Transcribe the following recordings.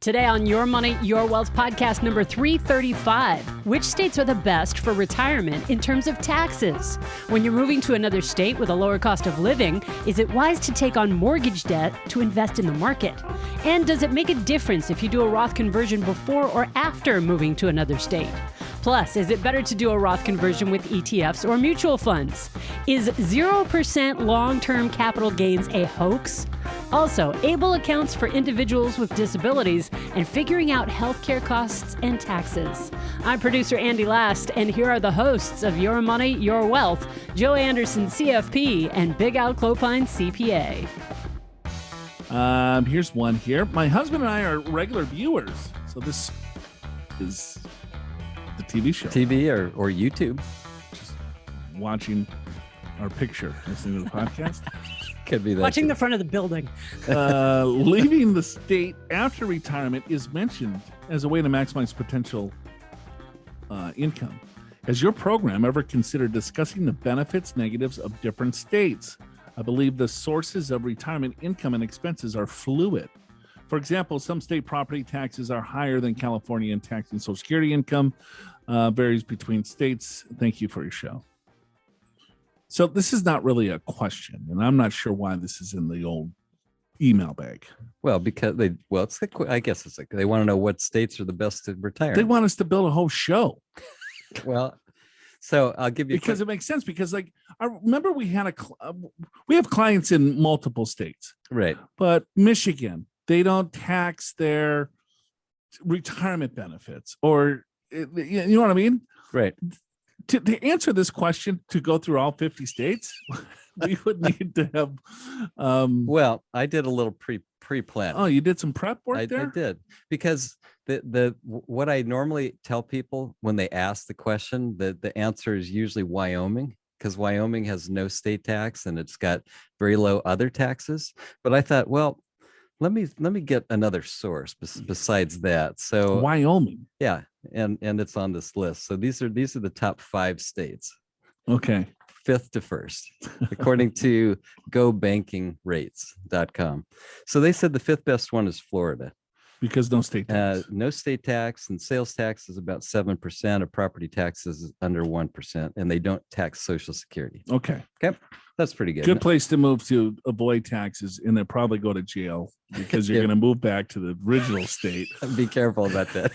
Today on Your Money, Your Wealth podcast number 335, which states are the best for retirement in terms of taxes? When you're moving to another state with a lower cost of living, is it wise to take on mortgage debt to invest in the market? And does it make a difference if you do a Roth conversion before or after moving to another state? Plus, is it better to do a Roth conversion with ETFs or mutual funds? Is 0% long-term capital gains a hoax? Also, ABLE accounts for individuals with disabilities and figuring out healthcare costs and taxes. I'm producer Andy Last, and here are the hosts of Your Money, Your Wealth, Joe Anderson, CFP, and Big Al Clopine, CPA. Here's one here. My husband and I are regular viewers, so this is the TV show. TV or YouTube. Just watching our picture, listening to the podcast. Could be that. Watching the front of the building. Leaving the state after retirement is mentioned as a way to maximize potential income. Has your program ever considered discussing the benefits, negatives of different states? I believe the sources of retirement income and expenses are fluid. For example, some state property taxes are higher than California, and taxing Social Security income varies between states. Thank you for your show. So this is not really a question, and I'm not sure why this is in the old email bag. Well, because it's I guess it's like they want to know what states are the best to retire. They want us to build a whole show. Well, so I'll give you because it makes sense. Because I remember we had we have clients in multiple states, right? But Michigan, they don't tax their retirement benefits, or you know what I mean, right? To answer this question, to go through all 50 states, we would need to have. Well, I did a little pre-plan. Oh, you did some prep work there? I did, because what I normally tell people when they ask the question, the answer is usually Wyoming, because Wyoming has no state tax and it's got very low other taxes. But I thought, well, let me get another source besides that. So Wyoming, yeah, and it's on this list. So these are the top 5 states. Okay, 5th to 1st, according to GoBankingRates.com. So they said the 5th best one is Florida. Because no state tax. No state tax, and sales tax is about 7%. Of property taxes is under 1%, and they don't tax Social Security. Okay, that's pretty good. Good place to move to avoid taxes, and then probably go to jail because you're going to move back to the original state. Be careful about that.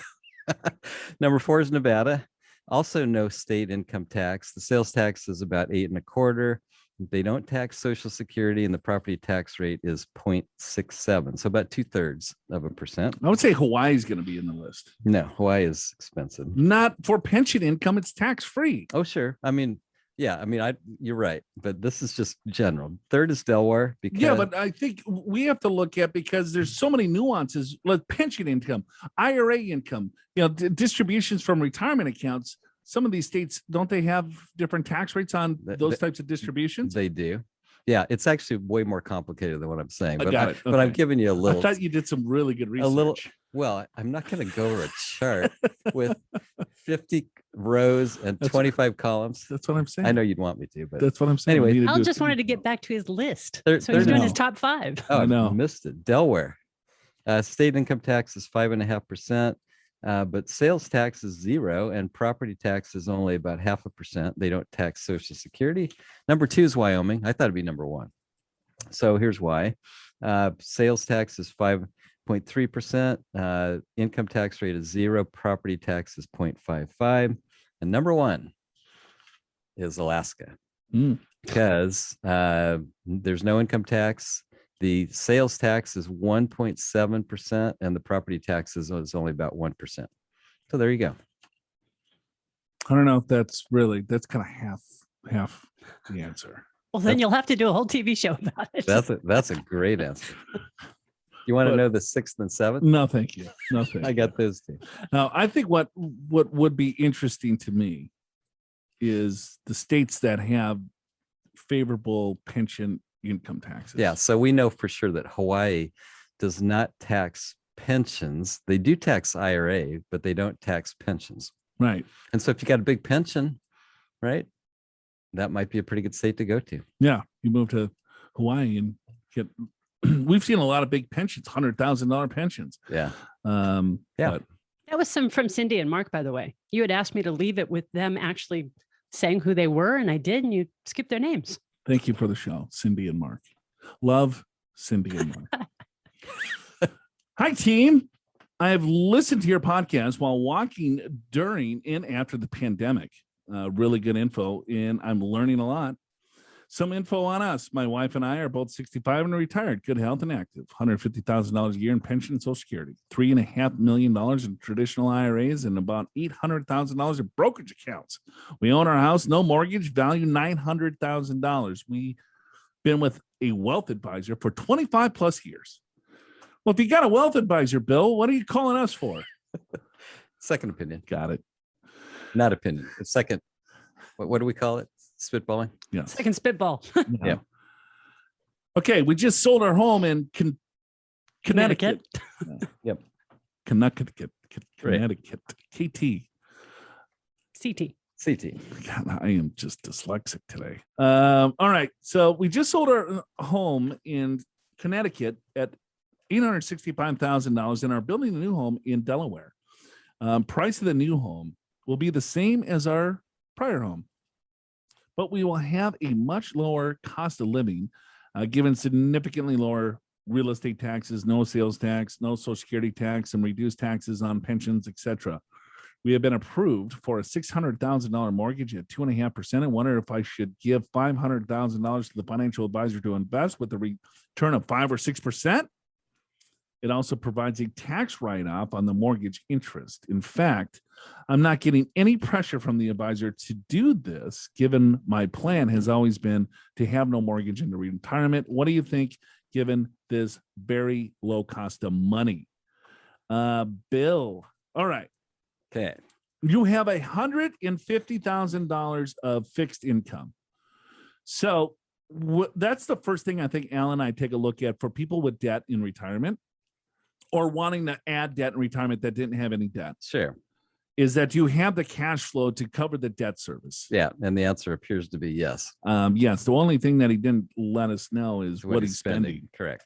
Number 4 is Nevada. Also, no state income tax. The sales tax is about 8.25%. They don't tax Social Security, and the property tax rate is 0.67, so about 2/3%. I would say Hawaii is going to be in the list. No, Hawaii is expensive. Not for pension income; it's tax free. Oh, sure. I mean, yeah. You're right, but this is just general. 3rd is Delaware. Yeah, but I think we have to look at, because there's so many nuances, like pension income, IRA income, distributions from retirement accounts. Some of these states, don't they have different tax rates on those types of distributions? They do. Yeah, it's actually way more complicated than what I'm saying. I got it. But I've given you a little. I thought you did some really good research. Well, I'm not going to go over a chart with 50 rows and 25 columns. That's what I'm saying. I know you'd want me to, but that's what I'm saying. Anyway, Al just wanted to get back to his list. So he's doing his top 5. Oh, I know. Missed it. Delaware. State income tax is 5.5%. But sales tax is 0%, and property tax is only about 0.5%. They don't tax Social Security. Number 2 is Wyoming. I thought it'd be number 1. So here's why. Sales tax is 5.3%. Income tax rate is 0%. Property tax is 0.55. And number 1 is Alaska, because there's no income tax. The sales tax is 1.7%, and the property tax is only about 1%. So there you go. I don't know if that's kind of half the answer. Well, then you'll have to do a whole TV show about it. That's a great answer. You want to know the 6th and 7th? No, thank you. No, thank you. I got those two. Now, I think what would be interesting to me is the states that have favorable pension income taxes. Yeah, so we know for sure that Hawaii does not tax pensions. They do tax IRA, but they don't tax pensions. Right. And so if you got a big pension, right, that might be a pretty good state to go to. Yeah, you move to Hawaii and get. We've seen a lot of big pensions, $100,000 pensions. Yeah. Yeah. But That was some from Cindy and Mark, by the way. You had asked me to leave it with them actually saying who they were, and I did, and you skipped their names. thank you for the show, Cindy and Mark. Love Cindy and Mark. Hi, team. I have listened to your podcast while walking during and after the pandemic. Really good info, and I'm learning a lot. Some info on us. My wife and I are both 65 and retired, good health and active. $150,000 a year in pension and Social Security, $3.5 million in traditional IRAs, and about $800,000 in brokerage accounts. We own our house, no mortgage, value $900,000. We've been with a wealth advisor for 25 plus years. Well, if you got a wealth advisor, Bill, what are you calling us for? Second opinion. Got it. Not opinion. It's second. What do we call it? Spitballing? Yeah. Second spitball. Yeah. Okay, we just sold our home in Connecticut. Yep. Connecticut. Right. Connecticut. KT. CT. God, I am just dyslexic today. All right. So we just sold our home in Connecticut at $865,000 and are building a new home in Delaware. Price of the new home will be the same as our prior home, but we will have a much lower cost of living, given significantly lower real estate taxes, no sales tax, no Social Security tax, and reduced taxes on pensions, etc. We have been approved for a $600,000 mortgage at 2.5%. I wonder if I should give $500,000 to the financial advisor to invest with a return of 5 or 6%. It also provides a tax write-off on the mortgage interest. In fact, I'm not getting any pressure from the advisor to do this, given my plan has always been to have no mortgage into retirement. What do you think, given this very low cost of money? Bill, all right. Okay. You have $150,000 of fixed income. So that's the first thing I think Alan and I take a look at for people with debt in retirement, or wanting to add debt in retirement that didn't have any debt. Sure. Is that you have the cash flow to cover the debt service? Yeah. And the answer appears to be yes. Yes. The only thing that he didn't let us know is what he's spending. Correct.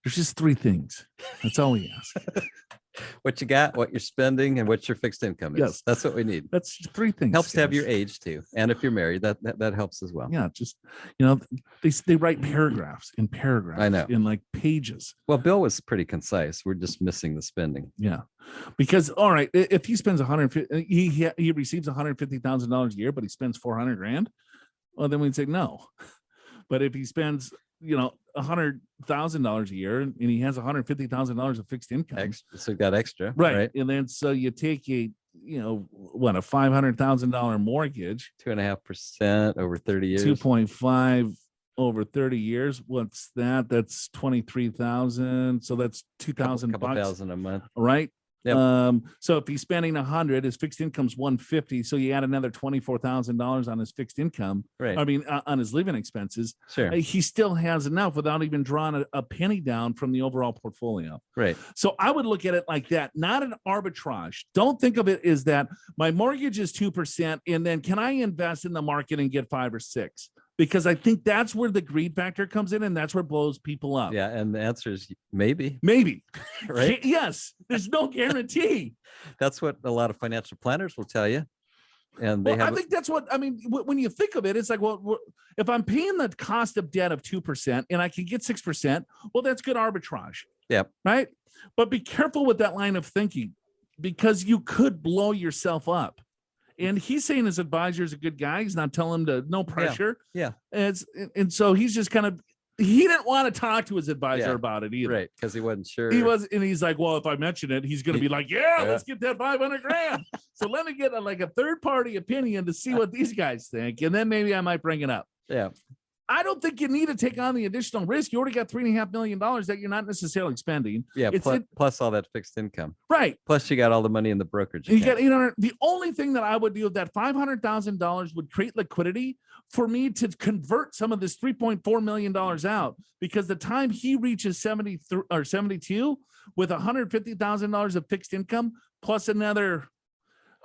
There's just 3 things. That's all we ask. What you got, what you're spending, and what your fixed income is. Yes. That's what we need. That's 3 things. Helps to have guys. your age too. And if you're married, that helps as well. Yeah. Just, they write paragraphs and paragraphs. I know. In like pages. Well, Bill was pretty concise. We're just missing the spending. Yeah. Because, all right, if he spends he receives $150,000 a year, but he spends $400,000, well, then we'd say no. But if he spends, $100,000 a year and he has $150,000 of fixed income, Extra, so got extra. right? And then so you take a $500,000 mortgage, 2.5% over 30 years. 2.5 over 30 years. What's that? That's 23,000. So that's 2,000 couple bucks, thousand a month. right? Yep. So if he's spending 100, his fixed income's 150. So you add another $24,000 on his fixed income. Right. I mean, on his living expenses. Sure. He still has enough without even drawing a penny down from the overall portfolio. Right. So I would look at it like that, not an arbitrage. Don't think of it as that my mortgage is 2%, and then can I invest in the market and get 5 or 6? Because I think that's where the greed factor comes in, and that's where it blows people up. Yeah. And the answer is maybe. Maybe. Right. Yes. There's no guarantee. That's what a lot of financial planners will tell you. And they I think that's what, I mean, when you think of it, it's like, well, if I'm paying the cost of debt of 2% and I can get 6%, well, that's good arbitrage. Yep. Right. But be careful with that line of thinking, because you could blow yourself up. And he's saying his advisor is a good guy. He's not telling him to no pressure. Yeah. And so he's just kind of, he didn't want to talk to his advisor about it either. Right. Because he wasn't sure. And he's like, well, if I mention it, he's going to be like, let's get that $500,000. So let me get a third party opinion to see what these guys think. And then maybe I might bring it up. Yeah. I don't think you need to take on the additional risk. You already got $3.5 million that you're not necessarily spending. Yeah. Plus all that fixed income. Right. Plus you got all the money in the brokerage. You got, the only thing that I would do with that $500,000 would create liquidity for me to convert some of this $3.4 million out, because the time he reaches 73 or 72 with $150,000 of fixed income, plus another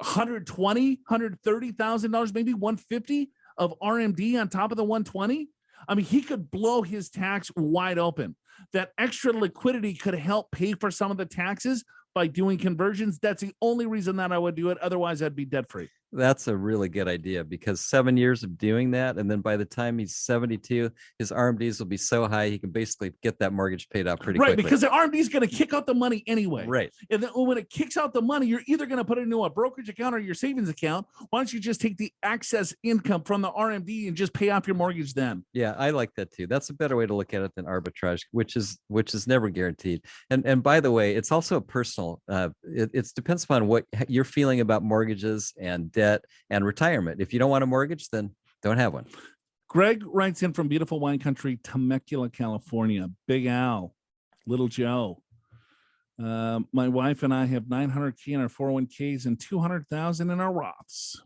$130,000, maybe $150,000 of RMD on top of the 120. I mean, he could blow his tax wide open. That extra liquidity could help pay for some of the taxes, by doing conversions. That's the only reason that I would do it. Otherwise, I'd be debt free. That's a really good idea, because 7 years of doing that, and then by the time he's 72, his RMDs will be so high he can basically get that mortgage paid off pretty quickly. Right, because the RMD is going to kick out the money anyway. Right. And then when it kicks out the money, you're either going to put it into a brokerage account or your savings account. Why don't you just take the excess income from the RMD and just pay off your mortgage then? Yeah, I like that too. That's a better way to look at it than arbitrage, which is never guaranteed. And by the way, it's also a personal. It depends upon what you're feeling about mortgages and debt and retirement. If you don't want a mortgage, then don't have one. Greg writes in from beautiful wine country, Temecula, California. Big Al, Little Joe. My wife and I have $900K in our 401ks and $200,000 in our Roths.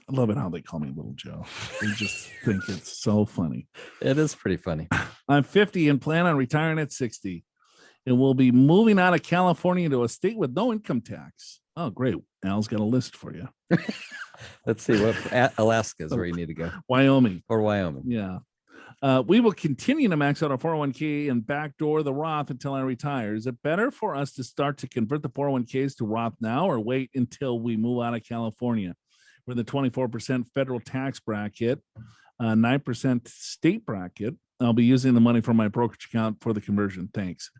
I love it how they call me Little Joe. They just think it's so funny. It is pretty funny. I'm 50 and plan on retiring at 60. And we'll be moving out of California to a state with no income tax. Oh, great. Al's got a list for you. Let's see what Alaska is where you need to go. Wyoming. Or Wyoming. Yeah. We will continue to max out our 401k and backdoor the Roth until I retire. Is it better for us to start to convert the 401ks to Roth now or wait until we move out of California? We're in the 24% federal tax bracket, 9% state bracket. I'll be using the money from my brokerage account for the conversion. Thanks.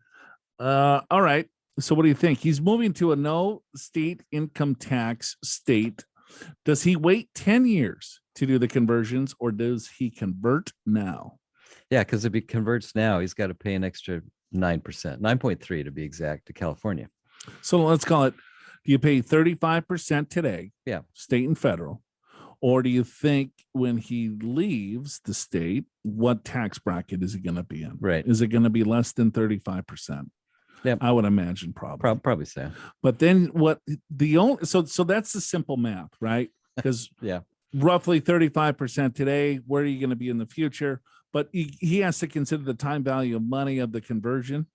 All right. So what do you think? He's moving to a no state income tax state. Does he wait 10 years to do the conversions, or does he convert now? Yeah, because if he converts now, he's got to pay an extra 9%, 9.3 to be exact, to California. So let's call it, do you pay 35% today? Yeah. State and federal. Or do you think when he leaves the state, what tax bracket is he going to be in? Right. Is it going to be less than 35%? Yeah, I would imagine probably so. But then what the only so that's the simple math, right? Because yeah, roughly 35% today. Where are you going to be in the future? But he has to consider the time value of money of the conversion.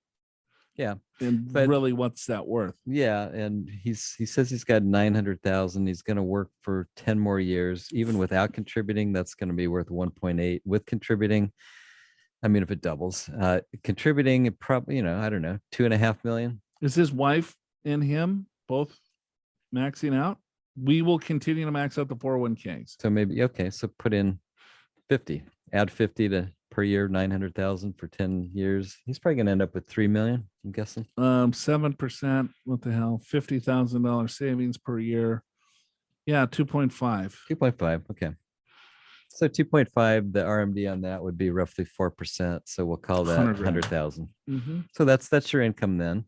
Yeah, but really, what's that worth? Yeah, and he says he's got 900,000. He's going to work for 10 more years, even without contributing. That's going to be worth 1.8. With contributing, I mean, if it doubles, contributing, it probably, I don't know, 2.5 million. Is his wife and him both maxing out? We will continue to max out the 401ks. So maybe, okay. So put in 50, add 50 to per year, 900,000 for 10 years. He's probably going to end up with 3 million, I'm guessing. 7%. What the hell? $50,000 savings per year. Yeah. 2.5. 2.5. Okay. So 2.5, the RMD on that would be roughly 4%. So we'll call that 100,000. Mm-hmm. So that's your income then.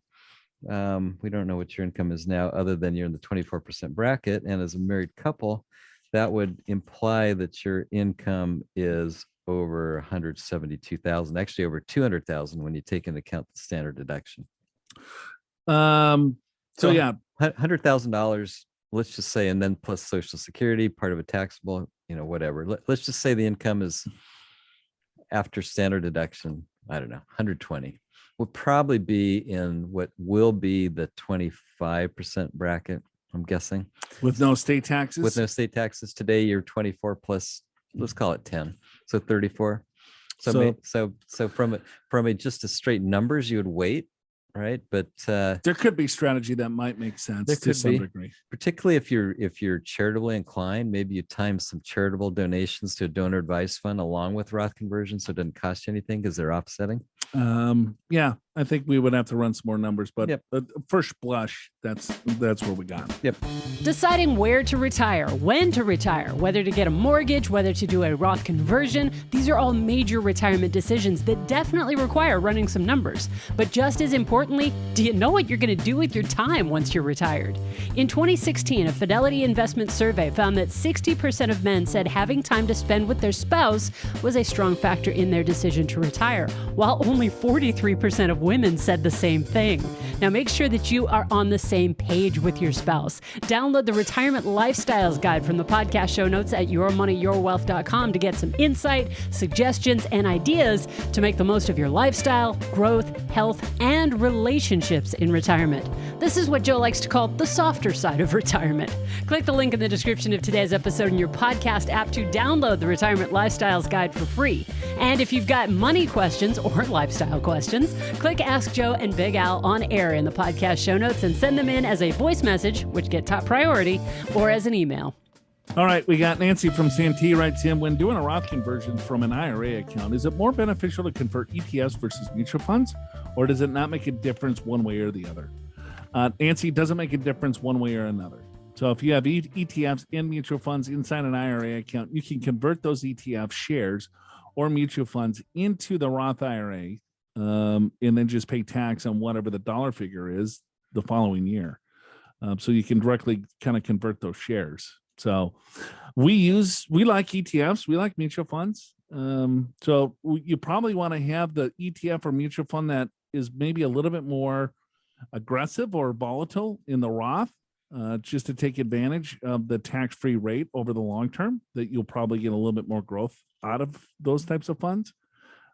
We don't know what your income is now, other than you're in the 24% bracket. And as a married couple, that would imply that your income is over 172,000, actually over 200,000 when you take into account the standard deduction. So yeah, $100,000. Let's just say, and then plus Social Security, part of a taxable, whatever. Let's just say the income is after standard deduction, I don't know, 120. Will probably be in what will be the 25% bracket, I'm guessing. With no state taxes? With no state taxes. Today, you're 24 plus, let's call it 10. So 34. So from just a straight numbers, you would wait. Right. But there could be strategy that might make sense to some degree, particularly if you're charitably inclined. Maybe you time some charitable donations to a donor advised fund along with Roth conversion, so it doesn't cost you anything because they're offsetting. Yeah, I think we would have to run some more numbers, but yep. First blush, that's where we got. Yep. Deciding where to retire, when to retire, whether to get a mortgage, whether to do a Roth conversion, these are all major retirement decisions that definitely require running some numbers. But just as importantly, do you know what you're going to do with your time once you're retired? In 2016, a Fidelity investment survey found that 60% of men said having time to spend with their spouse was a strong factor in their decision to retire, while only 43% of women said the same thing. Now make sure that you are on the same page with your spouse. Download the Retirement Lifestyles Guide from the podcast show notes at yourmoneyyourwealth.com to get some insight, suggestions, and ideas to make the most of your lifestyle, growth, health, and relationships in retirement. This is what Joe likes to call the softer side of retirement. Click the link in the description of today's episode in your podcast app to download the Retirement Lifestyles Guide for free. And if you've got money questions or lifestyle questions, click Click Ask Joe and Big Al on air in the podcast show notes and send them in as a voice message, which get top priority, or as an email. All right, we got Nancy from Santee writes in, when doing a Roth conversion from an IRA account, is it more beneficial to convert ETFs versus mutual funds, or does it not make a difference one way or the other? Nancy, doesn't make a difference one way or another. So if you have ETFs and mutual funds inside an IRA account, you can convert those ETF shares or mutual funds into the Roth IRA, and then just pay tax on whatever the dollar figure is the following year. So you can directly kind of convert those shares. So we like ETFs, we like mutual funds. So you probably want to have the ETF or mutual fund that is maybe a little bit more aggressive or volatile in the Roth, just to take advantage of the tax-free rate over the long term, that you'll probably get a little bit more growth out of those types of funds.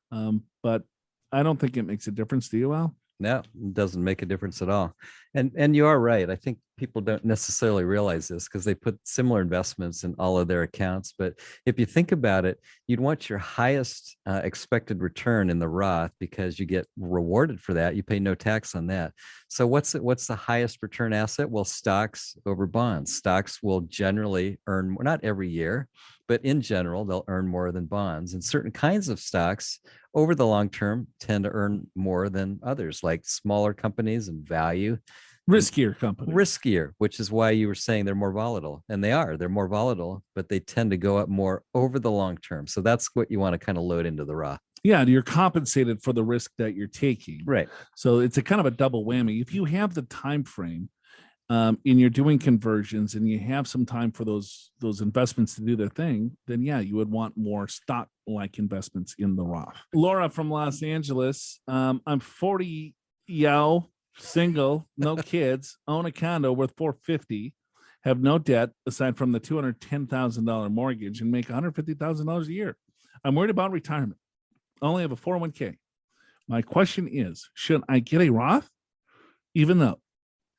But I don't think it makes a difference to you, Al. No, it doesn't make a difference at all. And you are right. I think people don't necessarily realize this because they put similar investments in all of their accounts. But if you think about it, you'd want your highest expected return in the Roth because you get rewarded for that. You pay no tax on that. So what's the highest return asset? Well, stocks over bonds. Stocks will generally earn more, not every year, but in general, they'll earn more than bonds. And certain kinds of stocks over the long term tend to earn more than others, like smaller companies and value. Riskier companies. Riskier, which is why you were saying they're more volatile. And they're more volatile, but they tend to go up more over the long term. So that's what you want to kind of load into the Roth. Yeah, you're compensated for the risk that you're taking. Right. So it's a kind of a double whammy. If you have the time frame, and you're doing conversions and you have some time for those investments to do their thing, then yeah, you would want more stock-like investments in the Roth. Laura from Los Angeles, I'm 40, single, no kids, own a condo worth $450, have no debt aside from the $210,000 mortgage, and make $150,000 a year. I'm worried about retirement. I only have a 401k. My question is, should I get a Roth, even though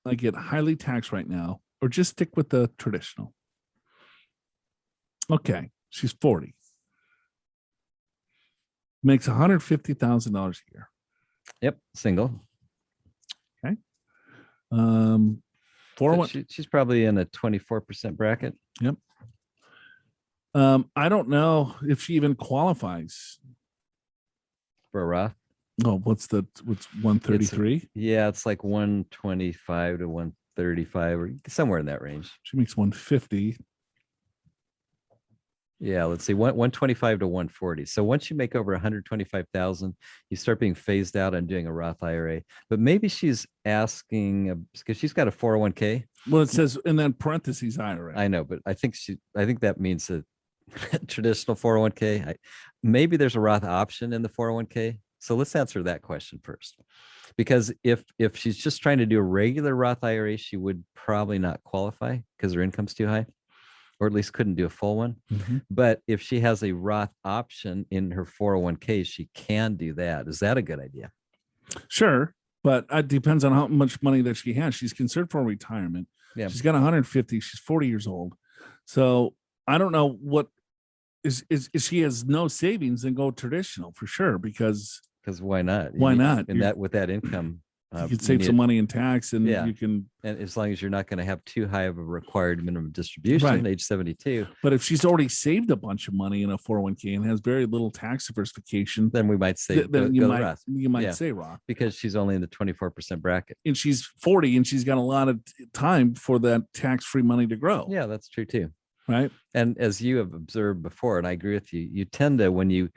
I get highly taxed right now, or just stick with the traditional? Okay, she's 40. Makes $150,000 a year. Yep, single. Okay. She's probably in a 24% bracket. Yep. I don't know if she even qualifies for a Roth. Oh, what's 133? Yeah, it's like 125 to 135 or somewhere in that range. She makes 150. Yeah, let's see, 125 to 140. So once you make over 125,000, you start being phased out on doing a Roth IRA. But maybe she's asking because she's got a 401k. Well, it says and then parentheses IRA. I know, but I think that means a traditional 401k. Maybe there's a Roth option in the 401k. So let's answer that question first, because if she's just trying to do a regular Roth IRA, she would probably not qualify because her income's too high, or at least couldn't do a full one. Mm-hmm. But if she has a Roth option in her 401k, she can do that. Is that a good idea? Sure, but it depends on how much money that she has. She's considered for retirement. Yeah, she's got 150. She's 40 years old. So I don't know what is she has no savings, then go traditional for sure, because why not? Why not? And that with that income, you could save some money in tax, and you can. And as long as you're not going to have too high of a required minimum distribution, age 72. But if she's already saved a bunch of money in a 401k and has very little tax diversification, then we might say you might say Roth, because she's only in the 24% bracket, and she's 40, and she's got a lot of time for that tax-free money to grow. Yeah, that's true too. Right. And as you have observed before, and I agree with you, you tend to, when you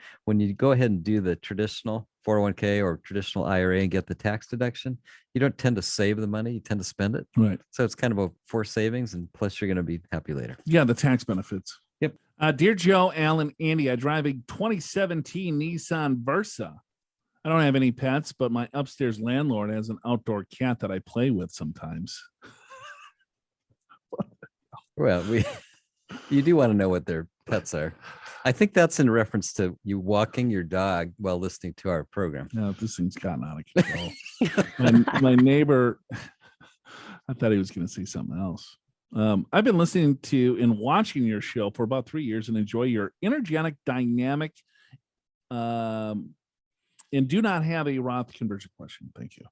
go ahead and do the traditional 401k or traditional IRA and get the tax deduction, you don't tend to save the money, you tend to spend it. Right. So it's kind of a forced savings, and plus you're going to be happy later. Yeah, the tax benefits. Yep. Dear Joe, Alan, Andy, I drive a 2017 Nissan Versa. I don't have any pets, but my upstairs landlord has an outdoor cat that I play with sometimes. Well, you do want to know what their pets are. I think that's in reference to you walking your dog while listening to our program. No, this thing's gotten out of control. my neighbor, I thought he was going to say something else. I've been listening to and watching your show for about 3 years and enjoy your energetic, dynamic and do not have a Roth conversion question. Thank you.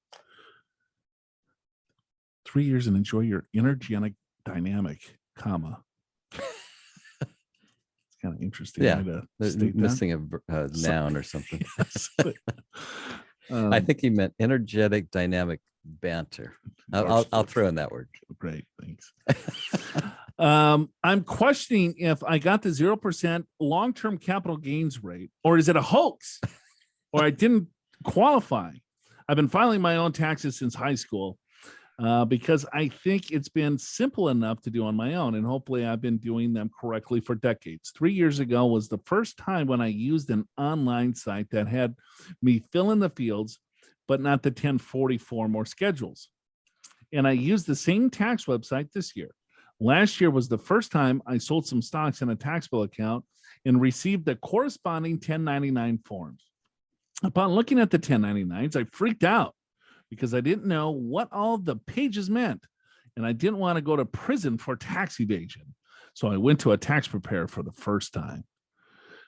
3 years and enjoy your energetic dynamic, comma. It's kind of interesting. Yeah, way to state missing a noun or something. Yes. I think he meant energetic dynamic banter. I'll throw in that word. Great, thanks. I'm questioning if I got the 0% long-term capital gains rate, or is it a hoax, or I didn't qualify. I've been filing my own taxes since high school because I think it's been simple enough to do on my own, and hopefully I've been doing them correctly for decades. 3 years ago was the first time when I used an online site that had me fill in the fields, but not the 1040 form or schedules. And I used the same tax website this year. Last year was the first time I sold some stocks in a taxable account and received the corresponding 1099 forms. Upon looking at the 1099s, I freaked out because I didn't know what all the pages meant, and I didn't want to go to prison for tax evasion. So I went to a tax preparer for the first time.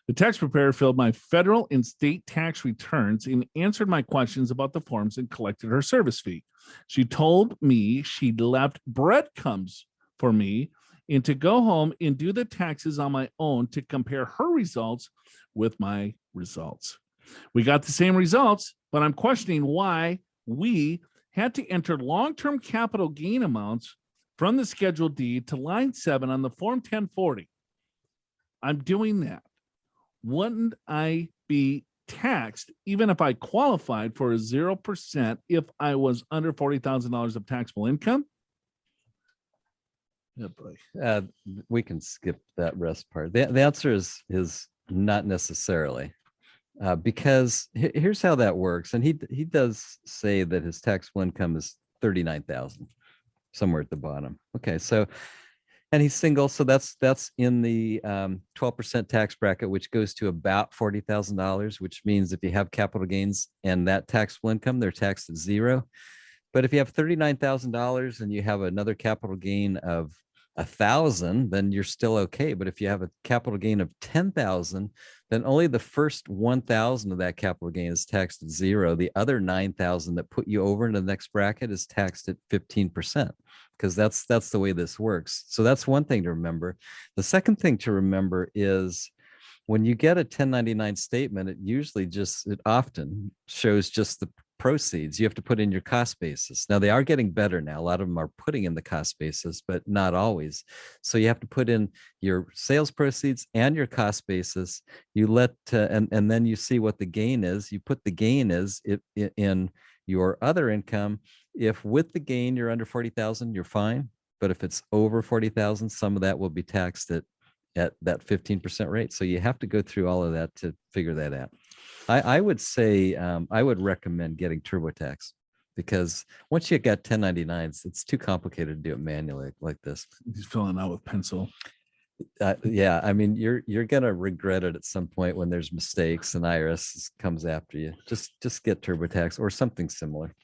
The tax preparer filled my federal and state tax returns and answered my questions about the forms and collected her service fee. She told me she'd left breadcrumbs for me and to go home and do the taxes on my own to compare her results with my results. We got the same results, but I'm questioning why we had to enter long-term capital gain amounts from the Schedule D to line 7 on the Form 1040. I'm doing that. Wouldn't I be taxed even if I qualified for a 0% if I was under $40,000 of taxable income? Yeah, boy. We can skip that rest part. The answer is not necessarily, because here's how that works. And he does say that his taxable income is $39,000, somewhere at the bottom. Okay, so, and he's single, so that's in the 12% tax bracket, which goes to about $40,000, which means if you have capital gains and that taxable income, they're taxed at 0. But if you have $39,000 and you have another capital gain of 1,000, then you're still okay. But if you have a capital gain of 10,000, then only the first 1,000 of that capital gain is taxed at 0. The other 9,000 that put you over into the next bracket is taxed at 15%, because that's the way this works. So that's one thing to remember. The second thing to remember is when you get a 1099 statement, it often shows just the proceeds. You have to put in your cost basis. Now they are getting better now. A lot of them are putting in the cost basis, but not always. So you have to put in your sales proceeds and your cost basis. You and then you see what the gain is. You put the gain in your other income. If with the gain you're under 40,000, you're fine. But if it's over 40,000, some of that will be taxed at that 15% rate. So you have to go through all of that to figure that out. I would say I would recommend getting TurboTax, because once you got 1099s, it's too complicated to do it manually like this. He's filling out with pencil. Yeah, I mean, you're gonna regret it at some point when there's mistakes and IRS comes after you. Just get TurboTax or something similar.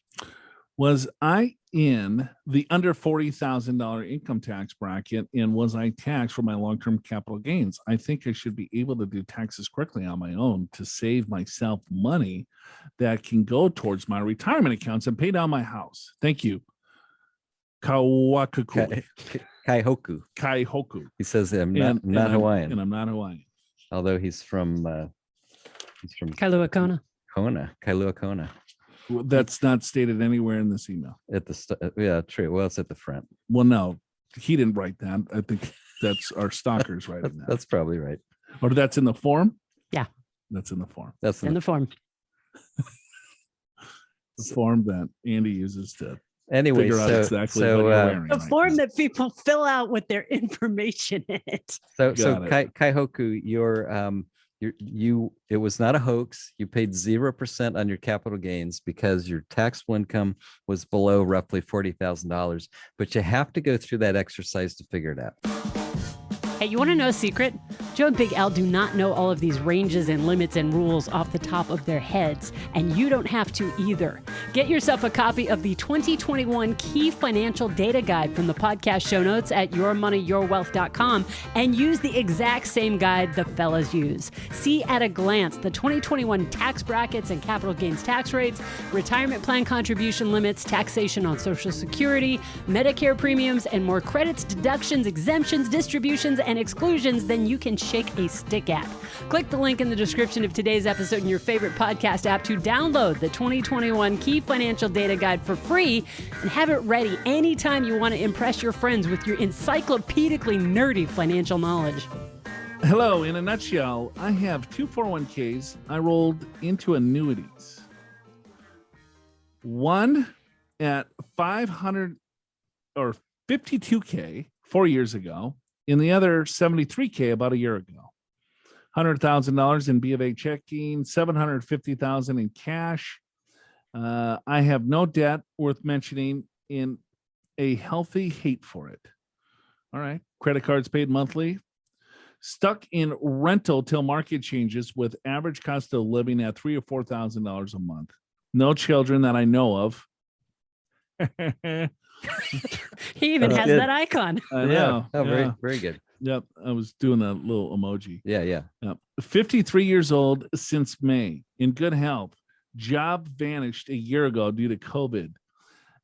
Was I in the under $40,000 income tax bracket, and was I taxed for my long-term capital gains? I think I should be able to do taxes quickly on my own to save myself money that can go towards my retirement accounts and pay down my house. Thank you. Kaihoku. He says I'm not Hawaiian. And I'm not Hawaiian. Although he's from Kailua-Kona. Kailua-Kona. That's not stated anywhere in this email. Yeah, true. Well, it's at the front. Well, no, he didn't write that. I think that's our stalkers writing that. That's probably right. Or that's in the form? Yeah. That's in the form. That's in the form. The form that Andy uses to figure out exactly what you're wearing. The form that people fill out with their information in it. So Kaihoku, it was not a hoax. You paid 0% on your capital gains because your taxable income was below roughly $40,000, but you have to go through that exercise to figure it out. Hey, you want to know a secret? Joe and Big Al do not know all of these ranges and limits and rules off the top of their heads, and you don't have to either. Get yourself a copy of the 2021 Key Financial Data Guide from the podcast show notes at yourmoneyyourwealth.com and use the exact same guide the fellas use. See at a glance the 2021 tax brackets and capital gains tax rates, retirement plan contribution limits, taxation on Social Security, Medicare premiums, and more credits, deductions, exemptions, distributions, and exclusions than you can shake a stick at. Click the link in the description of today's episode in your favorite podcast app to download the 2021 Key Financial Data Guide for free and have it ready anytime you want to impress your friends with your encyclopedically nerdy financial knowledge. Hello, in a nutshell, I have two 401ks I rolled into annuities. One at 500 or 52K 4 years ago, and the other 73K about a year ago. $100,000 in B of A checking, $750,000 in cash. I have no debt worth mentioning, in a healthy hate for it. All right. Credit cards paid monthly. Stuck in rental till market changes, with average cost of living at $3,000 or $4,000 a month. No children that I know of. He even has good. that icon. I know. Oh, yeah. very, very good. Yep. I was doing a little emoji. Yeah. Yep. 53 years old since May, in good health. Job vanished a year ago due to COVID,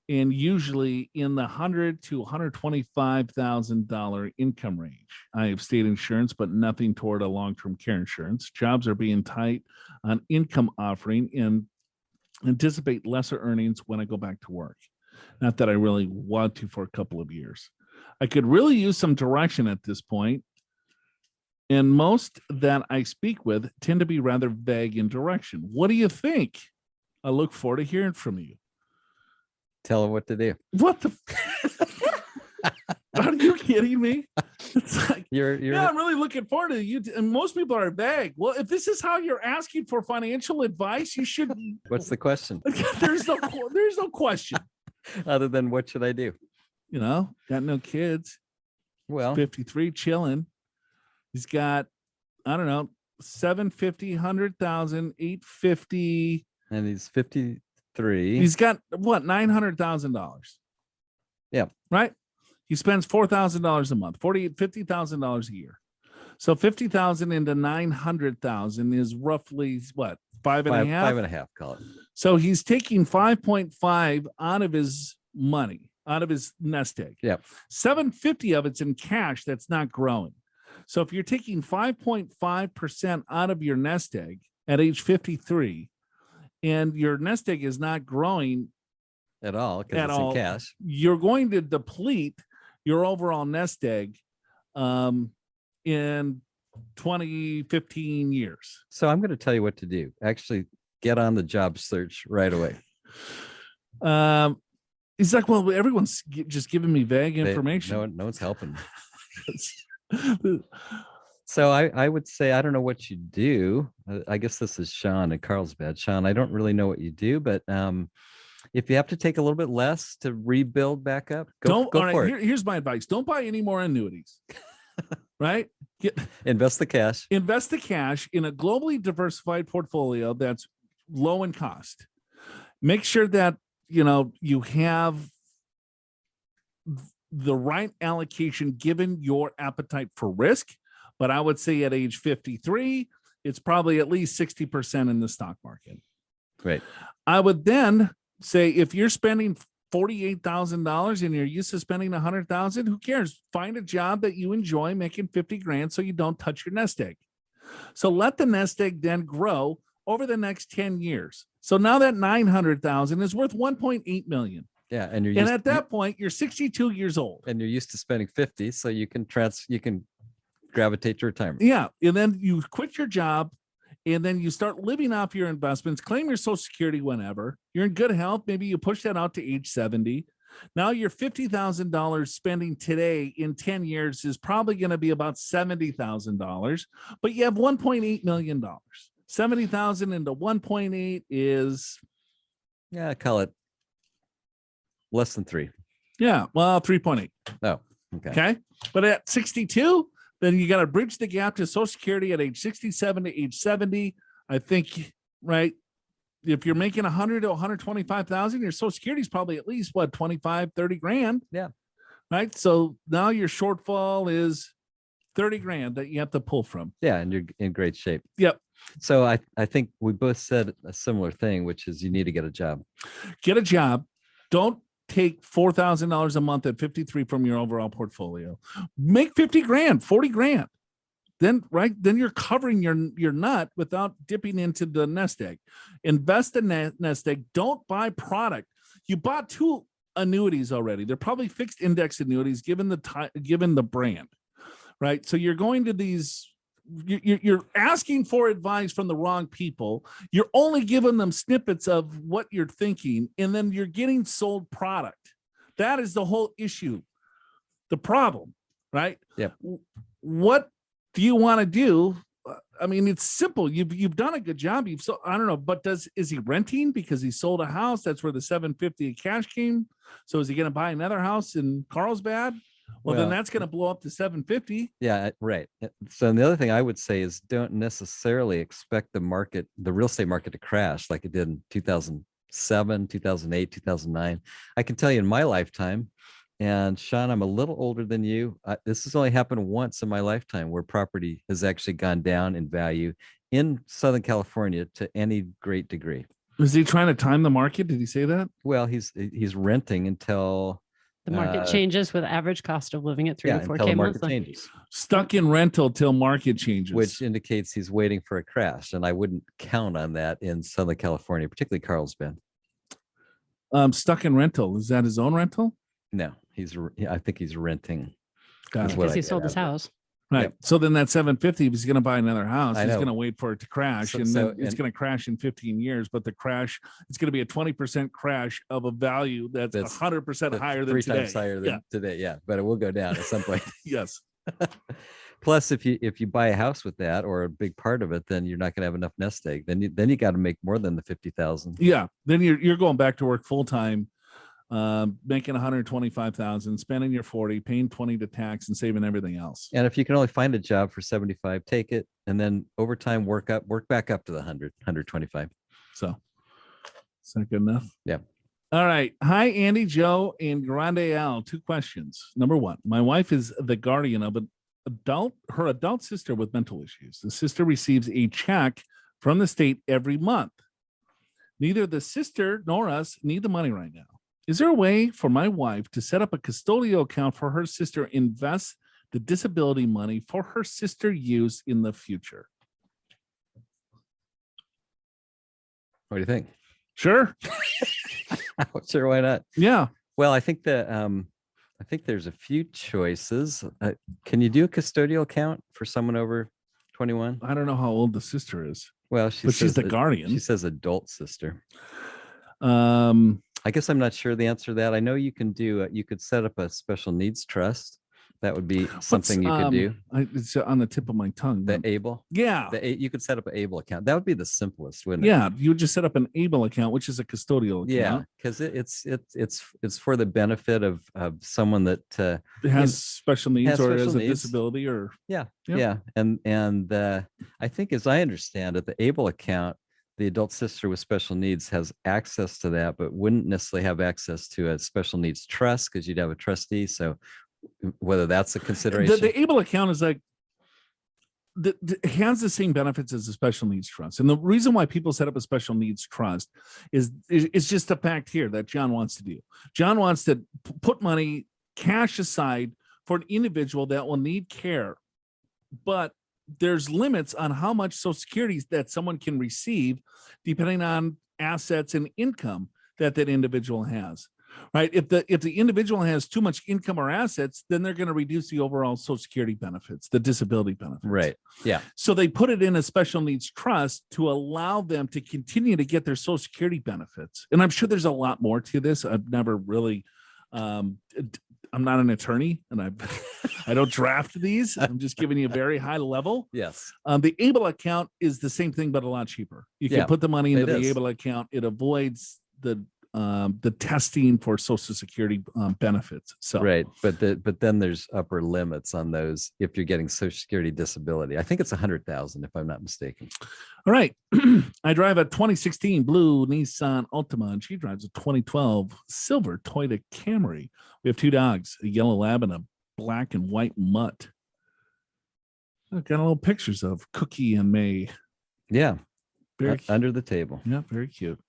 and usually in the $100,000 to $125,000 income range. I have state insurance, but nothing toward a long-term care insurance. Jobs are being tight on income offering and anticipate lesser earnings when I go back to work. Not that I really want to for a couple of years. I could really use some direction at this point, and most that I speak with tend to be rather vague in direction. What do you think? I look forward to hearing from you. Tell them what to do. What the? Are you kidding me? It's like, yeah, I'm really looking forward to you. And most people are vague. Well, if this is how you're asking for financial advice, you should. What's the question? There's no question. Other than what should I do? You know, got no kids. Well, 53, chilling. He's got, I don't know, 750, 100,000, 850. And he's 53. He's got what, $900,000. Yeah. Right. He spends $4,000 a month, $50,000 a year. So 50,000 into 900,000 is roughly what, five and a half, call it. So he's taking 5.5 out of his money, out of his nest egg. Yeah. 750 of it's in cash that's not growing. So if you're taking 5.5% out of your nest egg at age 53, and your nest egg is not growing at all because it's in cash, you're going to deplete your overall nest egg in 20, 15 years. So I'm going to tell you what to do. Actually, get on the job search right away. He's like, well, everyone's just giving me vague information. No one's helping. So I would say, I don't know what you do. I guess this is Sean at Carlsbad. Sean, I don't really know what you do, but if you have to take a little bit less to rebuild back up, go for it. Here's my advice. Don't buy any more annuities, right? Invest the cash. Invest the cash in a globally diversified portfolio that's low in cost. Make sure that, you have the right allocation given your appetite for risk. But I would say at age 53, it's probably at least 60% in the stock market. Right. I would then say, if you're spending $48,000 and you're used to spending $100,000, who cares? Find a job that you enjoy making 50 grand so you don't touch your nest egg. So let the nest egg then grow over the next 10 years. So now that 900,000 is worth 1.8 million. Yeah. And at that point, you're 62 years old. And you're used to spending 50, so you can gravitate to retirement. Yeah. And then you quit your job, and then you start living off your investments, claim your Social Security whenever. You're in good health. Maybe you push that out to age 70. Now your $50,000 spending today in 10 years is probably going to be about $70,000, but you have $1.8 million. 70,000 into 1.8 is, yeah, call it less than 3. Yeah, well, 3.8. Oh, okay. Okay. But at 62, Then you got to bridge the gap to Social Security at age 67 to age 70. I think, right? If you're making 100 to 125,000, your Social Security is probably at least 25, 30 grand. Yeah. Right. So now your shortfall is 30 grand that you have to pull from. Yeah. And you're in great shape. Yep. So I think we both said a similar thing, which is you need to get a job. Get a job. Don't take $4,000 a month at 53 from your overall portfolio. Make 50 grand, 40 grand. Then you're covering your nut without dipping into the nest egg. Invest in nest egg. Don't buy product. You bought 2 annuities already. They're probably fixed index annuities given the brand, right? So you're going to these, you're asking for advice from the wrong people. You're only giving them snippets of what you're thinking, and then you're getting sold product. That is the whole issue, the problem, right? Yeah. What do you want to do? I mean, it's simple. You've done a good job. I don't know, but is he renting because he sold a house? That's where the $750 of cash came. So is he going to buy another house in Carlsbad? Well, then that's going to blow up to $750. Yeah, right. So the other thing I would say is don't necessarily expect the real estate market to crash like it did in 2007, 2008, 2009. I can tell you in my lifetime, and Sean, I'm a little older than you. This has only happened once in my lifetime where property has actually gone down in value in Southern California to any great degree. Is he trying to time the market? Did he say that? Well, he's renting until the market changes with average cost of living at 3 to 4K monthly. Changes. Stuck in rental till market changes, which indicates he's waiting for a crash, and I wouldn't count on that in Southern California, particularly Carlsbad. Stuck in rental. Is that his own rental? No, I think he's renting. Because he sold his house. Right. Yep. So then that 750, if he's going to buy another house, he's going to wait for it to crash. Then it's going to crash in 15 years. But the crash, it's going to be a 20% crash of a value that's 100% higher than 3 today. times higher than today. Yeah. But it will go down at some point. Yes. Plus, if you buy a house with that or a big part of it, then you're not going to have enough nest egg. Then you got to make more than the 50,000. Yeah. Then you're going back to work full time. Making 125,000, spending your 40, paying 20 to tax, and saving everything else. And if you can only find a job for 75, take it, and then over time work back up to the 125. So is that good enough? Yeah. All right. Hi, Andy, Joe, and Grande Al. 2 questions. Number 1, my wife is the guardian of her adult sister with mental issues. The sister receives a check from the state every month. Neither the sister nor us need the money right now. Is there a way for my wife to set up a custodial account for her sister, invest the disability money for her sister use in the future? What do you think? Sure. Sure, why not? Yeah. Well, I think that I think there's a few choices. Can you do a custodial account for someone over 21? I don't know how old the sister is. Well, she's the guardian. She says adult sister. I guess I'm not sure the answer to that. I know you can do. You could set up a special needs trust. That would be something you could do. It's on the tip of my tongue. The ABLE. Yeah. You could set up an ABLE account. That would be the simplest, wouldn't it? Yeah. You would just set up an ABLE account, which is a custodial account. Yeah, because it's for the benefit of someone that has special needs or has a needs. disability or yeah. And I think, as I understand it, the ABLE account, the adult sister with special needs has access to that, but wouldn't necessarily have access to a special needs trust because you'd have a trustee. So whether that's a consideration. The ABLE account is like, it has the same benefits as a special needs trust. And the reason why people set up a special needs trust is just the fact here that John wants to do. John wants to put money, cash aside for an individual that will need care, but there's limits on how much Social Security that someone can receive depending on assets and income that individual has, right? If the individual has too much income or assets, then they're going to reduce the overall Social Security benefits, the disability benefits. Right. Yeah. So they put it in a special needs trust to allow them to continue to get their Social Security benefits. And I'm sure there's a lot more to this. I've never really, I'm not an attorney and I don't draft these. I'm just giving you a very high level. Yes. The ABLE account is the same thing, but a lot cheaper. You can put the money into the ABLE account. It avoids the the testing for Social Security benefits. So right, but then there's upper limits on those if you're getting Social Security disability. I think it's 100,000 if I'm not mistaken. All right. I drive a 2016 blue Nissan Altima, and she drives a 2012 silver Toyota Camry. We have 2 dogs, a yellow lab and a black and white mutt. I've got a little pictures of Cookie and May. Yeah, Very under the table. Yeah, very cute.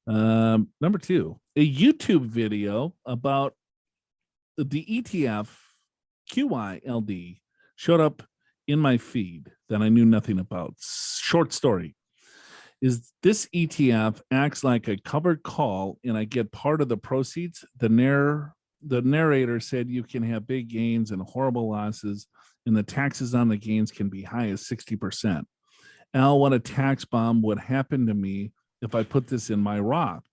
Number 2, a YouTube video about the ETF QYLD showed up in my feed that I knew nothing about. Short story is this ETF acts like a covered call and I get part of the proceeds. The narrator said you can have big gains and horrible losses, and the taxes on the gains can be high as 60%. Al, what a tax bomb would happen to me if I put this in my Roth.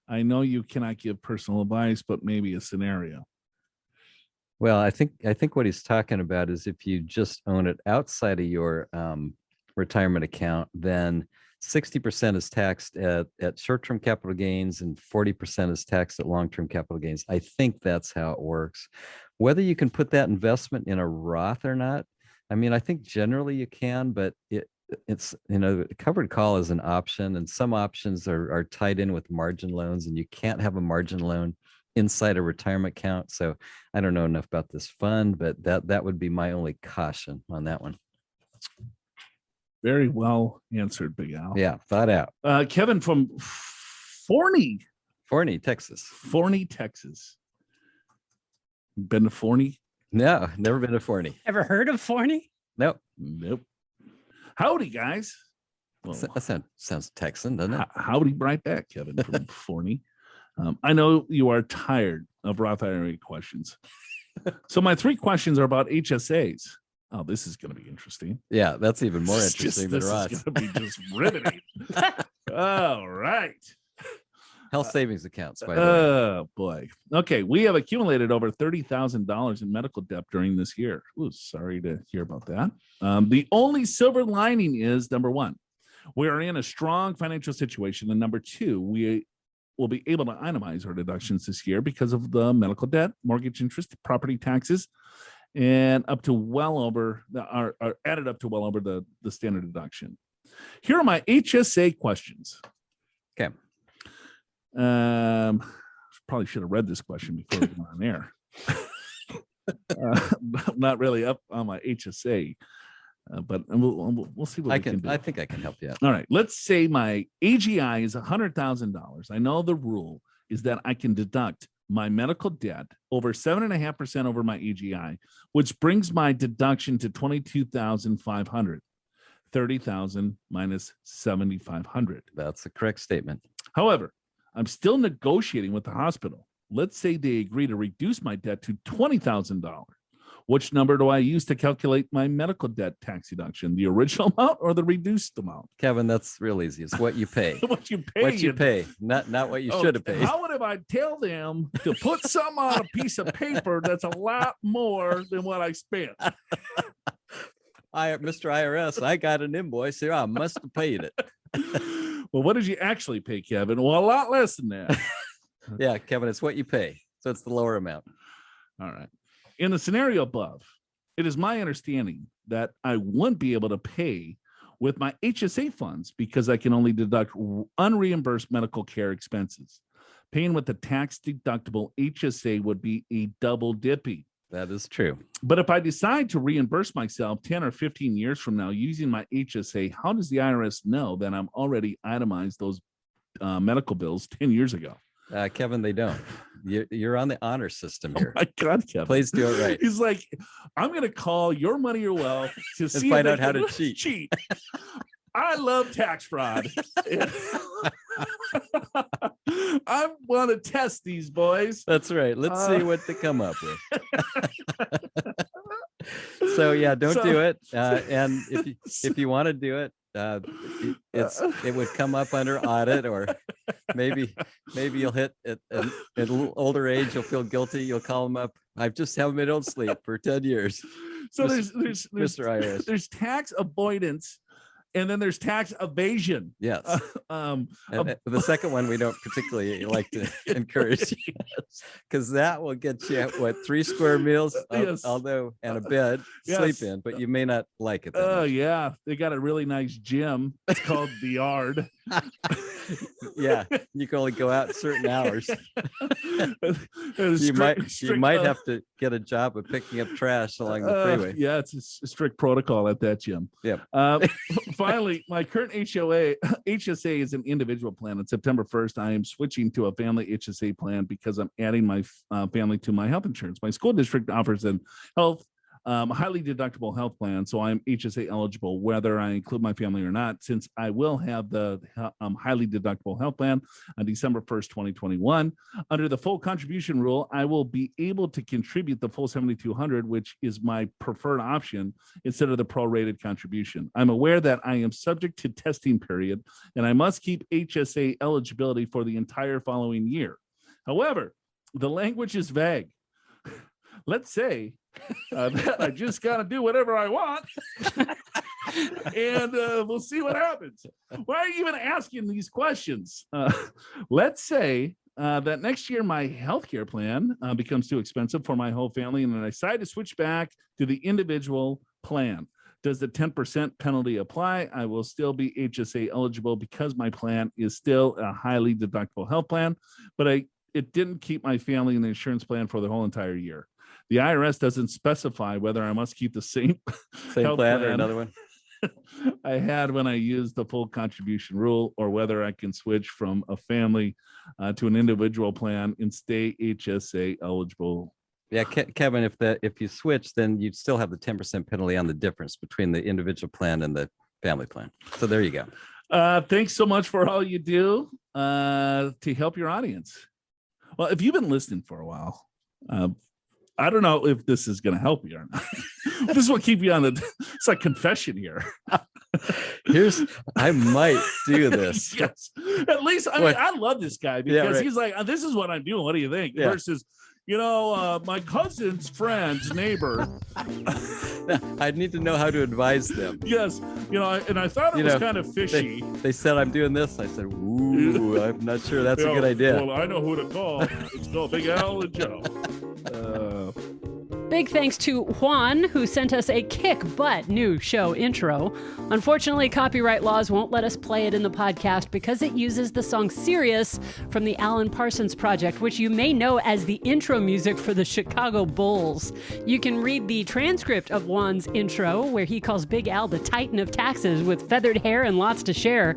I know you cannot give personal advice, but maybe a scenario. Well, I think what he's talking about is if you just own it outside of your retirement account, then 60% is taxed at short-term capital gains and 40% is taxed at long-term capital gains. I think that's how it works. Whether you can put that investment in a Roth or not, I mean, I think generally you can, but it's covered call is an option, and some options are tied in with margin loans, and you can't have a margin loan inside a retirement account. So I don't know enough about this fund, but that would be my only caution on that one. Very well answered, Big Al. Yeah, thought out. Kevin from Forney, Texas. Forney, Texas. Been to Forney? No, never been to Forney. Ever heard of Forney? Nope. Howdy, guys. Well, that sounds Texan, doesn't it? Howdy, right back, Kevin from Forney. I know you are tired of Roth IRA questions. So my 3 questions are about HSAs. Oh, this is going to be interesting. Yeah, that's even more interesting than Roth. This is going to be just riveting. All right. Health savings accounts, by the way. Oh, boy. Okay, we have accumulated over $30,000 in medical debt during this year. Ooh, sorry to hear about that. The only silver lining is, number 1, we are in a strong financial situation. And number 2, we will be able to itemize our deductions this year because of the medical debt, mortgage interest, property taxes, and up to well over are added up to well over the standard deduction. Here are my HSA questions. Okay. Probably should have read this question before we went on air. I'm not really up on my HSA, but we'll see what we can do. I think I can help you out. All right. Let's say my AGI is $100,000. I know the rule is that I can deduct my medical debt over 7.5% over my AGI, which brings my deduction to $22,500. 30,000 minus 7,500. That's the correct statement. However, I'm still negotiating with the hospital. Let's say they agree to reduce my debt to $20,000. Which number do I use to calculate my medical debt tax deduction? The original amount or the reduced amount? Kevin, that's real easy. It's what you pay. What you pay. What you pay, not what you should have paid. How would I tell them to put something on a piece of paper that's a lot more than what I spent? Mr. IRS, I got an invoice here. I must have paid it. Well, what did you actually pay, Kevin? Well, a lot less than that. Yeah, Kevin, it's what you pay. So it's the lower amount. All right. In the scenario above, it is my understanding that I wouldn't be able to pay with my HSA funds because I can only deduct unreimbursed medical care expenses. Paying with the tax deductible HSA would be a double dipping. That is true. But if I decide to reimburse myself 10 or 15 years from now using my HSA, how does the IRS know that I'm already itemized those medical bills 10 years ago? Kevin, they don't. You're on the honor system here. Oh my God, Kevin. Please do it right. He's like, I'm going to call Your Money or Wealth to see find out how to cheat. I love tax fraud. I want to test these boys. That's right. Let's see what they come up with. So yeah, don't do it. And if you want to do it, it would come up under audit, or maybe you'll hit at a little older age. You'll feel guilty. You'll call them up. I've just haven't been able to sleep for 10 years. So Mr. IRS. there's tax avoidance And then there's tax evasion. Yes. The second one we don't particularly like to encourage, because that will get you what 3 square meals, Yes. although and a bed sleep in, but you may not like it. Oh yeah, they got a really nice gym. It's called the Yard. Yeah, you can only go out at certain hours. You might have to get a job of picking up trash along the freeway. Yeah, it's a strict protocol at that gym. Yep. Finally, my current HSA is an individual plan. On September 1st, I am switching to a family HSA plan because I'm adding my family to my health insurance. My school district offers a highly deductible health plan, so I'm HSA eligible whether I include my family or not, since I will have the highly deductible health plan on December 1st, 2021. Under the full contribution rule, I will be able to contribute the full $7,200, which is my preferred option, instead of the prorated contribution. I'm aware that I am subject to testing period, and I must keep HSA eligibility for the entire following year. However, the language is vague. Let's say that I just got to do whatever I want, and we'll see what happens. Why are you even asking these questions? Let's say that next year my healthcare plan becomes too expensive for my whole family, and then I decide to switch back to the individual plan. Does the 10% penalty apply? I will still be HSA eligible because my plan is still a highly deductible health plan, but it didn't keep my family in the insurance plan for the whole entire year. The IRS doesn't specify whether I must keep the same plan or another one I had when I used the full contribution rule, or whether I can switch from a family to an individual plan and stay HSA eligible. Yeah, Kevin, if you switch, then you'd still have the 10% penalty on the difference between the individual plan and the family plan. So there you go. Thanks so much for all you do to help your audience. Well, if you've been listening for a while, I don't know if this is going to help you or not. This will keep you on it's like confession here. I might do this. Yes. At least, I love this guy because he's like, this is what I'm doing. What do you think? Yeah. Versus, my cousin's friend's neighbor. I need to know how to advise them. Yes. And I thought it was kind of fishy. They said, I'm doing this. I said, ooh, I'm not sure that's a good idea. Well, I know who to call. It's called Big Al and Joe. Big thanks to Juan, who sent us a kick-butt new show intro. Unfortunately, copyright laws won't let us play it in the podcast because it uses the song Sirius from the Alan Parsons Project, which you may know as the intro music for the Chicago Bulls. You can read the transcript of Juan's intro, where he calls Big Al the Titan of taxes with feathered hair and lots to share,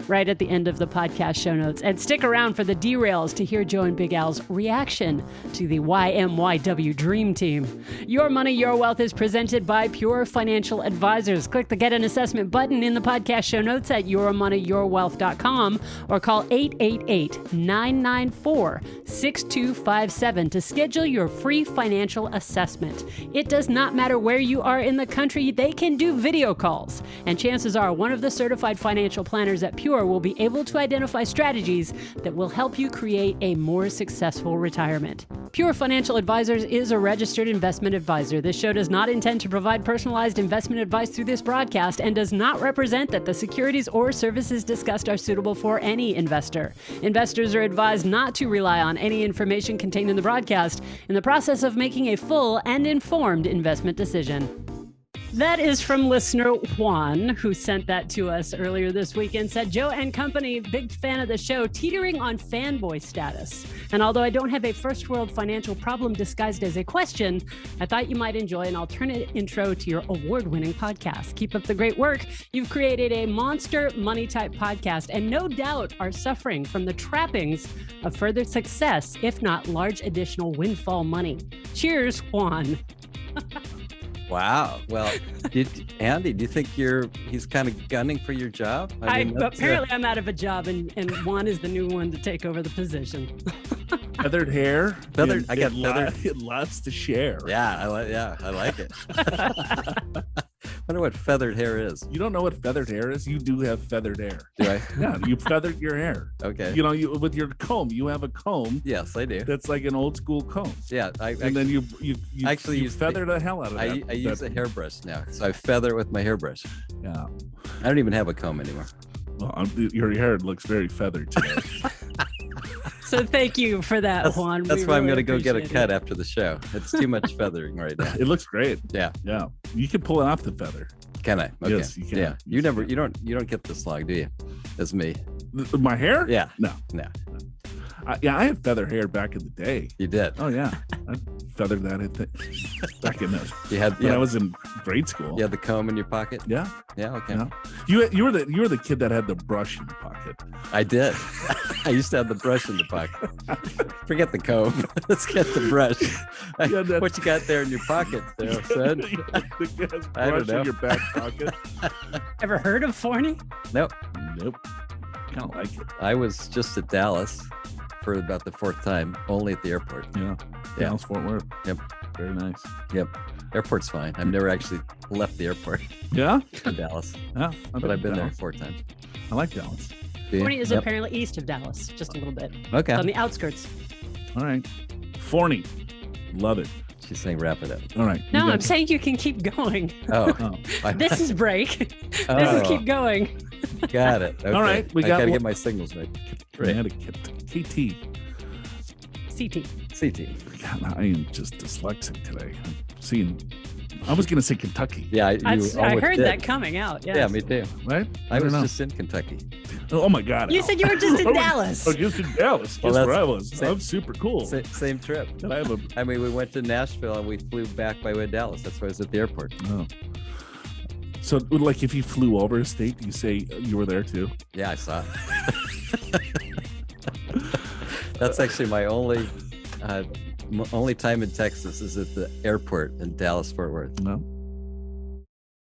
right at the end of the podcast show notes. And stick around for the derails to hear Joe and Big Al's reaction to the YMYW Dream Team. Your Money, Your Wealth is presented by Pure Financial Advisors. Click the Get an Assessment button in the podcast show notes at yourmoneyyourwealth.com or call 888-994-6257 to schedule your free financial assessment. It does not matter where you are in the country, they can do video calls. And chances are one of the certified financial planners at Pure will be able to identify strategies that will help you create a more successful retirement. Pure Financial Advisors is a registered investment advisor. This show does not intend to provide personalized investment advice through this broadcast and does not represent that the securities or services discussed are suitable for any investor. Investors are advised not to rely on any information contained in the broadcast in the process of making a full and informed investment decision. That is from listener Juan, who sent that to us earlier this week and said, Joe and company, big fan of the show, teetering on fanboy status. And although I don't have a first world financial problem disguised as a question, I thought you might enjoy an alternate intro to your award-winning podcast. Keep up the great work. You've created a monster money type podcast and no doubt are suffering from the trappings of further success, if not large additional windfall money. Cheers, Juan. Wow. Well, Andy, do you think he's kind of gunning for your job? Apparently I'm out of a job and Juan is the new one to take over the position. Feathered hair. I got feathered. Lots to share. Yeah, I like it. wonder what feathered hair is. You don't know what feathered hair is? You do have feathered hair. Do I? Yeah, you feathered your hair. Okay. You know, you with your comb, you have a comb. Yes, I do. That's like an old school comb. Yeah, And then you actually you use feather the hell out of I that. use a hairbrush now, so I feather with my hairbrush. Yeah. I don't even have a comb anymore. Well, your hair looks very feathered today. So thank you for that, Juan. That's We why I'm really going to go get a appreciate cut it. after the show. It's too much feathering right now. It looks great. Yeah. Yeah. You can pull it off the feather. Can I? Okay. Yes, you can. Yeah. Yes, You never. you can. You don't get this long, do you? As me. My hair? Yeah. No. No. Yeah, I had feather hair back in the day. You did. Oh yeah, I feathered that back in the You had. when I was in grade school. You had the comb in your pocket. Yeah. Yeah. Okay. Yeah. You were the kid that had the brush in the pocket. I did. I used to have the brush in the pocket. Forget the comb. Let's get the brush. Yeah, What you got there in your pocket, there, son? The I don't brush know. in your back pocket. Ever heard of Forney? Nope. Nope. Kind of like it. I was just at Dallas for about the 4th time, only at the airport. Yeah. Yeah. Dallas Fort Worth. Yep. Very nice. Yep. Airport's fine. I've never actually left the airport Yeah. in Dallas, Yeah. but I've been there Dallas. 4 times. I like Dallas. Do you? Forney is Yep. apparently east of Dallas, just a little bit. Okay. On the outskirts. All right. Forney. Love it. She's saying wrap it up. All right. No, you I'm guys- saying you can keep going. Oh, Oh. This is break. This is Oh. keep going. Got it. Okay. All right, we I got gotta one- get my signals right. Connecticut. KT. CT. CT. God, I am just dyslexic today. I'm seeing. I was gonna say Kentucky. Yeah, I you I almost heard did. that coming out. Yes. Yeah, me too. Right? I don't was know. just in Kentucky. Oh my God. You Al. said you were just in Oh, Dallas. Oh, just in Dallas. Well, Guess where that's- I was. same- I'm super cool. Same trip. And I have a. I mean, we went to Nashville and we flew back by way of Dallas. That's why I was at the airport. Oh. So, like, if you flew over a state, do you say you were there too? Yeah, I saw it. That's actually my only time in Texas is at the airport in Dallas Fort Worth. No.